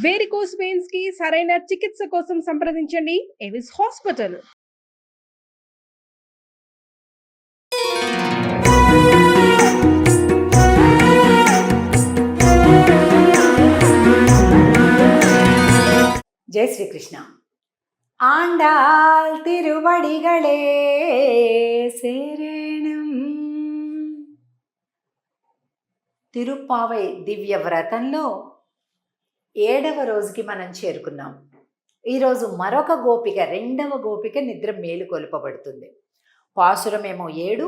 Varicose veins కి సరైన చికిత్స కోసం సంప్రదించండి ఎవిస్ హాస్పిటల్. జై శ్రీకృష్ణ. ఆండాల్ తిరువడిగళే శరణం. తిరుప్పావై దివ్య వ్రతంలో 7వ రోజుకి మనం చేరుకున్నాం. ఈరోజు మరొక గోపిక, 2వ గోపిక నిద్ర మేలుకొల్పబడుతుంది. పాసురమేమో 7,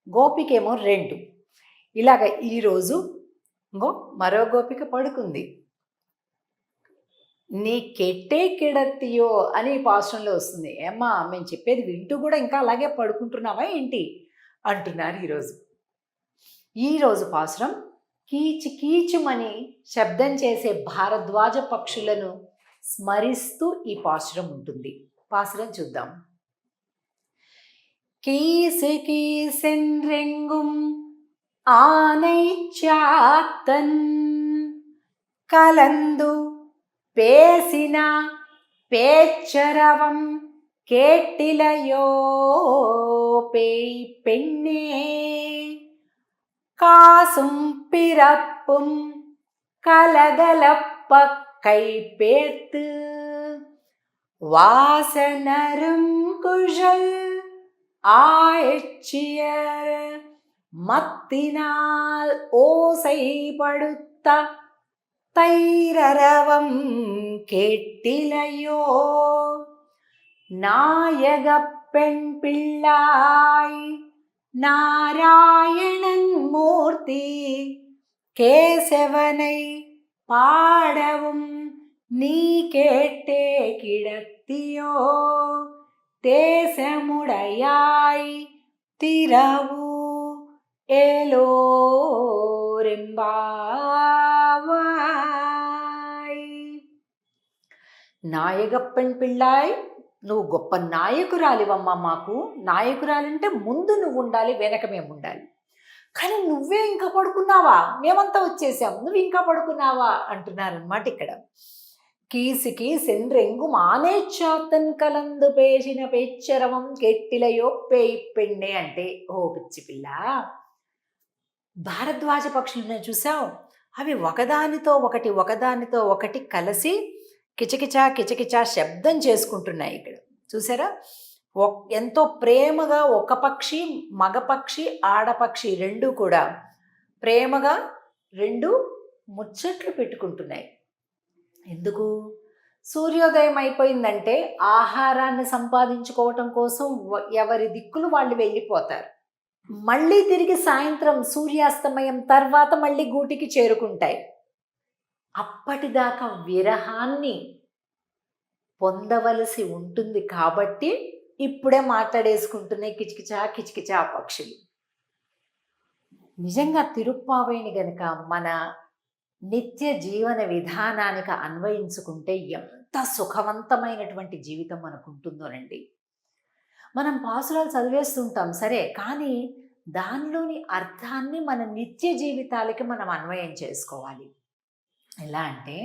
గోపికేమో 2. ఇలాగ ఈరోజు మరో గోపిక పడుకుంది. నీ కెట్టే కిడత్తియో అని పాసురంలో వస్తుంది. ఏమ్మా, మేము చెప్పేది వింటూ కూడా ఇంకా అలాగే పడుకుంటున్నావా ఏంటి అంటున్నారు ఈరోజు పాసురం కీచు కీచుమని శబ్దం చేసే భారద్వాజ పక్షులను స్మరిస్తూ ఈ పాసురం ఉంటుంది. పాసురం చూద్దాం. కీసు కీసెన్రెంగుం ఆనై చాత్తన్ కలందు பேசின பேச்சரவம் கேட்டிலையோ பேய் பெண்ணே காசும் பிறப்பும் கலகலப்ப கைப்பேர்த்து வாசனரும் குழல் ஆய்ச்சியர் மத்தினால் ஓசைப்படுத்த தைரரவம் கேட்டிலையோ நாயக பெண் பிள்ளாய் நாராயணன் மூர்த்தி கேசவனை பாடவும் நீ கேட்டே கிடத்தியோ தேசமுடையாய் திரவு ఏలోరెంబావాయ్. నాయగప్పన్ పిళ్ళాయ్, నువ్వు గొప్ప నాయకురాలివమ్మా. మాకు నాయకురాలంటే ముందు నువ్వు ఉండాలి, వెనక మేము ఉండాలి. కానీ నువ్వే ఇంకా పడుకున్నావా? మేమంతా వచ్చేసాం, నువ్వు ఇంకా పడుకున్నావా అంటున్నారనమాట ఇక్కడ. కీసికి సెండ్రెంగు మానేచ్చాతన్ కలందు పేసిన పేచ్చరవం కెట్టిలయో పేయి పెండే అంటే, ఓ పిచ్చి పిల్ల, భారద్వాజ పక్షులను చూసావు? అవి ఒకదానితో ఒకటి కలిసి కిచకిచా కిచకిచా శబ్దం చేసుకుంటున్నాయి. ఇక్కడ చూసారా? ఎంతో ప్రేమగా ఒక పక్షి, మగపక్షి, ఆడపక్షి రెండు కూడా ప్రేమగా రెండు ముచ్చట్లు పెట్టుకుంటున్నాయి. ఎందుకు? సూర్యోదయం అయిపోయిందంటే ఆహారాన్ని సంపాదించుకోవటం కోసం ఎవరి దిక్కులు వాళ్ళు వెళ్ళిపోతారు. మళ్ళీ తిరిగి సాయంత్రం సూర్యాస్తమయం తర్వాత మళ్ళీ గూటికి చేరుకుంటాయి. అప్పటిదాకా విరహాన్ని పొందవలసి ఉంటుంది కాబట్టి ఇప్పుడే మాట్లాడేసుకుంటున్నాయి కిచకిచా కిచకిచా పక్షులు. నిజంగా తిరుప్పావైని గనక మన నిత్య జీవన విధానానికి అన్వయించుకుంటే ఎంత సుఖవంతమైనటువంటి జీవితం మనకు ఉంటుందోనండి. మనం పాసురాలు చదివేస్తుంటాం సరే, కానీ దానిలోని అర్థాన్ని మన నిత్య జీవితాలకి మనం అన్వయం చేసుకోవాలి. ఎలా అంటే,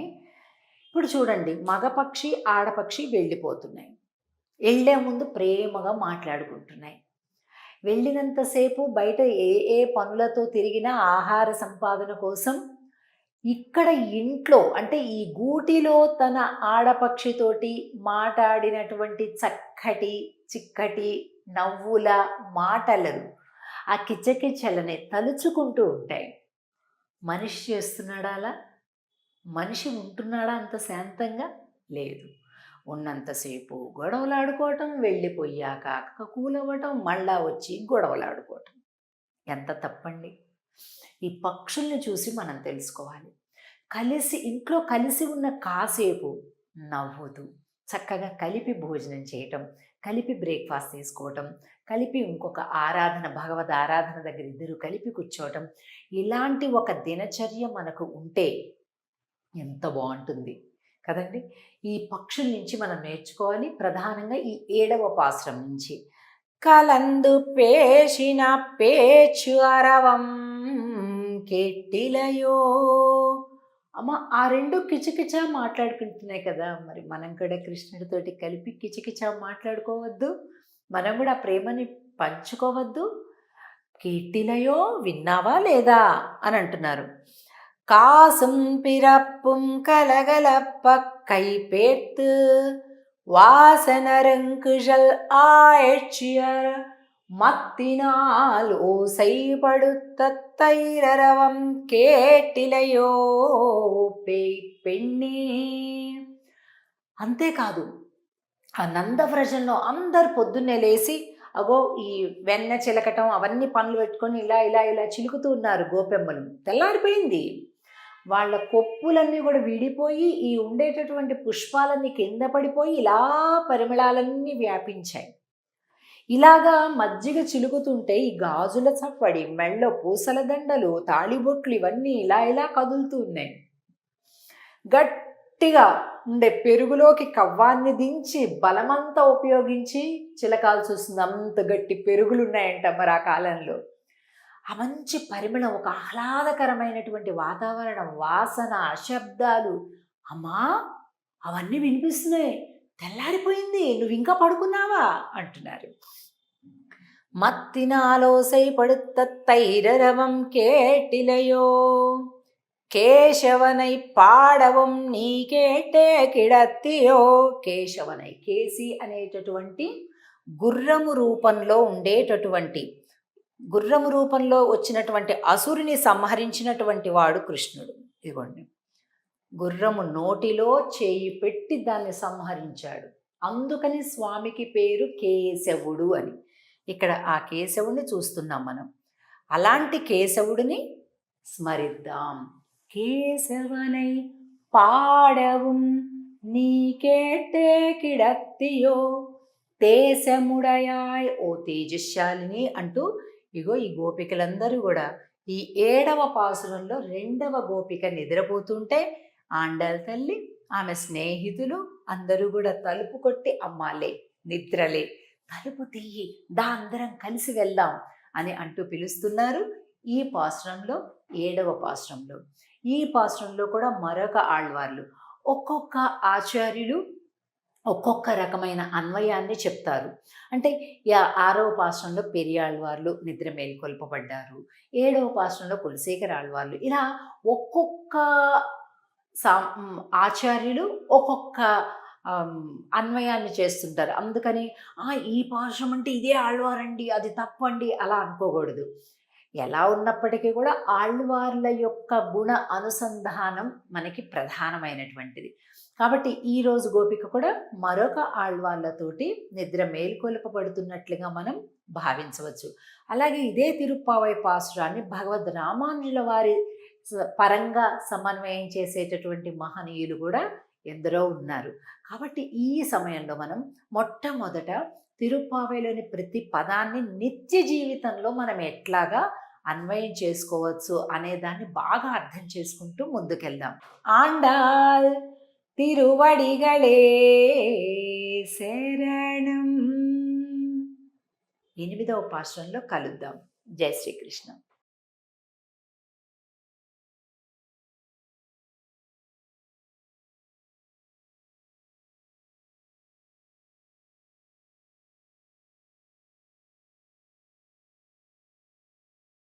ఇప్పుడు చూడండి, మగపక్షి ఆడపక్షి వెళ్ళిపోతున్నాయి. వెళ్ళే ముందు ప్రేమగా మాట్లాడుకుంటున్నాయి. వెళ్ళినంతసేపు బయట ఏ పనులతో తిరిగినా ఆహార సంపాదన కోసం ఇక్కడ ఇంట్లో అంటే ఈ గూటిలో తన ఆడపక్షితోటి మాట్లాడినటువంటి చిక్కటి నవ్వుల మాటలను, ఆ కిచకిచలని తలుచుకుంటూ ఉంటాయి. మనిషి చేస్తున్నాడా అలా? మనిషి ఉంటున్నాడా అంత శాంతంగా? లేదు. ఉన్నంతసేపు గొడవలాడుకోవటం, వెళ్ళిపోయాక కూలవ్వటం, మళ్ళా వచ్చి గొడవలాడుకోవటం. ఎంత తప్పండి! ఈ పక్షుల్ని చూసి మనం తెలుసుకోవాలి. ఇంట్లో కలిసి ఉన్న కాసేపు నవ్వుతూ చక్కగా కలిపి భోజనం చేయటం, కలిపి బ్రేక్ఫాస్ట్ తీసుకోవటం, కలిపి ఇంకొక భగవద్ ఆరాధన దగ్గర ఇద్దరు కలిపి కూర్చోవటం, ఇలాంటి ఒక దినచర్య మనకు ఉంటే ఎంత బాగుంటుంది కదండి. ఈ పక్షుల నుంచి మనం నేర్చుకోవాలి. ప్రధానంగా ఈ 7వ పాసురం నుంచి కలందు పేసిన పేచు అరవం కెట్టిలయో అమ్మ ఆ రెండు కిచకిచ మాట్లాడుకుంటున్నాయి కదా, మరి మనం కూడా కృష్ణుడితోటి కలిపి కిచకిచ మాట్లాడుకోవద్దు, మనం కూడా ఆ ప్రేమని పంచుకోవద్దు. కీర్తిలయో విన్నావా లేదా అని అంటున్నారు. காசும் பிறப்பும் கலகலப்ப கைப்பேர்த்து வாசனருங்குழல் ஆய்ச்சியர் மத்தினால் ஓசைப்படுத்த தைரரவம் కేటిలయో పెண்ணే. అంతేకాదు ఆ నందవ్రజంలో అందరు పొద్దున్నే లేచి అగో ఈ వెన్న చిలకటం అవన్నీ పనులు పెట్టుకొని ఇలా ఇలా ఇలా చిలుకుతూ ఉన్నారు గోపెమ్మలు. తెల్లారిపోయింది. వాళ్ళ కొప్పులన్నీ కూడా విడిపోయి ఈ ఉండేటటువంటి పుష్పాలన్నీ కింద పడిపోయి ఇలా పరిమళాలన్నీ వ్యాపించాయి. ఇలాగా మజ్జిగ చిలుకుతుంటే ఈ గాజుల చప్పడి, మెళ్ళో పూసల దండలు, తాళిబొట్లు ఇవన్నీ ఇలా ఇలా కదులుతూ ఉన్నాయి. గట్టిగా ఉండే పెరుగులోకి కవ్వాన్ని దించి బలమంతా ఉపయోగించి చిలకాల్సి వస్తుంది. అంత గట్టి పెరుగులు ఉన్నాయంట మరి ఆ కాలంలో. ఆ మంచి పరిమళం, ఒక ఆహ్లాదకరమైనటువంటి వాతావరణం, వాసన, శబ్దాలు. అమ్మా అవన్నీ వినిపిస్తున్నాయి, తెల్లారిపోయింది, నువ్వు ఇంకా పడుకున్నావా అంటున్నారు. మత్తినాలోసై పడుత தைரரவம் கேட்டிலையோ కేశవనై పాడవం నీ కేటే కిడత్తియో. కేశవనై, కేసి అనేటటువంటి గుర్రము రూపంలో ఉండేటటువంటి, గుర్రము రూపంలో వచ్చినటువంటి అసురుని సంహరించినటువంటి వాడు కృష్ణుడు. ఇదిగోండి, గుర్రము నోటిలో చేయి పెట్టి దాన్ని సంహరించాడు. అందుకని స్వామికి పేరు కేశవుడు అని. ఇక్కడ ఆ కేశవుడిని చూస్తున్నాం మనం. అలాంటి కేశవుడిని స్మరిద్దాం. కేశవనై పాడவும் నీ కేటే కిడత్తియో తేజముడయాయ్, ఓ తేజశాలిని అంటూ ఇగో ఈ గోపికలందరూ కూడా ఈ 7వ పాసురంలో 2వ గోపిక నిద్రపోతుంటే ఆండాల్ తల్లి, ఆమె స్నేహితులు అందరూ కూడా తలుపు కొట్టి అమ్మాలే, నిద్రలే, తలుపు తీయి, దా అందరం కలిసి వెళ్దాం అని అంటూ పిలుస్తున్నారు. ఈ పాసురంలో 7వ పాసురంలో, ఈ పాసురంలో కూడా మరొక ఆళ్వార్లు, ఒక్కొక్క ఆచార్యులు ఒక్కొక్క రకమైన అన్వయాన్ని చెప్తారు. అంటే 6వ పాసురంలో పెరియాళ్వార్లు నిద్ర మేల్కొల్పబడ్డారు, 7వ పాసురంలో కులశేఖర ఆళ్వార్లు, ఇలా ఒక్కొక్క ఆచార్యులు ఒక్కొక్క అన్వయాన్ని చేస్తుంటారు. అందుకని ఈ పాశం అంటే ఇదే ఆళ్వారండి, అది తప్పండి అలా అనుకోకూడదు. ఎలా ఉన్నప్పటికీ కూడా ఆళ్వార్ల యొక్క గుణ అనుసంధానం మనకి ప్రధానమైనటువంటిది. కాబట్టి ఈరోజు గోపిక కూడా మరొక ఆళ్వార్లతోటి నిద్ర మేల్కొల్పబడుతున్నట్లుగా మనం భావించవచ్చు. అలాగే ఇదే తిరుప్పావై పాసురాన్ని భగవద్ రామానుజుల వారి పరంగా సమన్వయం చేసేటటువంటి మహనీయులు కూడా ఎందరో ఉన్నారు. కాబట్టి ఈ సమయంలో మనం మొట్టమొదట తిరుప్పావైలోని ప్రతి పదాన్ని నిత్య జీవితంలో మనం ఎట్లాగా అన్వయం చేసుకోవచ్చు అనే దాన్ని బాగా అర్థం చేసుకుంటూ ముందుకెళ్దాం. ఆండాల్ తిరువడిగళే శరణం. 8వ పాసురంలో కలుద్దాం. జై శ్రీకృష్ణ.